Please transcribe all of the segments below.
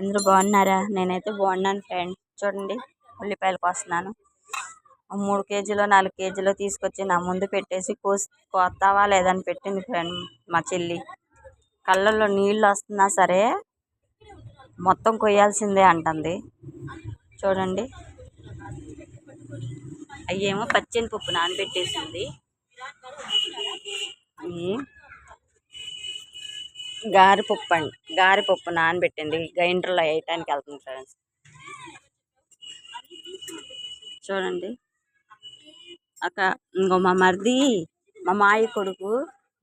అందరూ బాగున్నారా? నేనైతే బాగున్నాను ఫ్రెండ్. చూడండి ఉల్లిపాయలు కోస్తున్నాను. 3 కేజీలో 4 కేజీలో తీసుకొచ్చి నా ముందు పెట్టేసి కోస్తావా లేదని పెట్టింది ఫ్రెండ్ మా చెల్లి. కళ్ళల్లో నీళ్ళు వస్తున్నా సరే మొత్తం కొయ్యాల్సిందే అంటుంది. చూడండి అయ్యేమో పచ్చెనపప్పు నానబెట్టేసింది. గారెపప్పు నానబెట్టింది, గ్రైండర్లో వేయటానికి వెళ్తుంది ఫ్రెండ్స్. చూడండి ఇంకో మా మరిది మా మాయ కొడుకు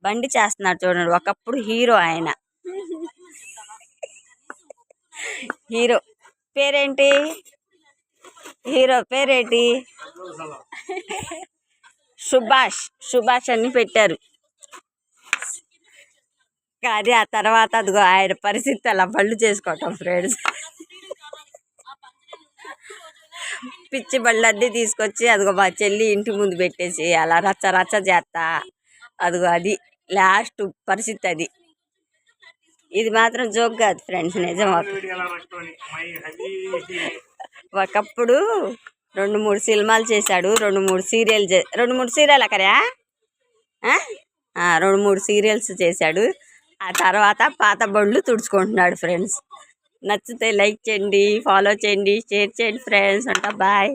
బండి చేస్తున్నాడు చూడండి. ఒకప్పుడు హీరో ఆయన. హీరో పేరేంటి? సుభాష్ అని పెట్టారు. కానీ ఆ తర్వాత అదిగో ఆయన పరిస్థితి అలా బళ్ళు చేసుకోవటం ఫ్రెండ్స్. పిచ్చి బళ్ళన్నీ తీసుకొచ్చి అదిగో మా చెల్లి ఇంటి ముందు పెట్టేసి అలా రచ్చ చేస్తా. అదిగో అది లాస్ట్ పరిస్థితి. అది ఇది మాత్రం జోక్ కాదు ఫ్రెండ్స్, నిజం. ఒకప్పుడు 2-3 సినిమాలు చేశాడు, 2-3 సీరియల్ అక్కడా 2-3 సీరియల్స్ చేశాడు. ఆ తర్వాత పాత బండ్లు తుడుచుకుంటున్నాడు ఫ్రెండ్స్. నచ్చితే లైక్ చేయండి, ఫాలో చేయండి, షేర్ చేయండి ఫ్రెండ్స్. బాయ్.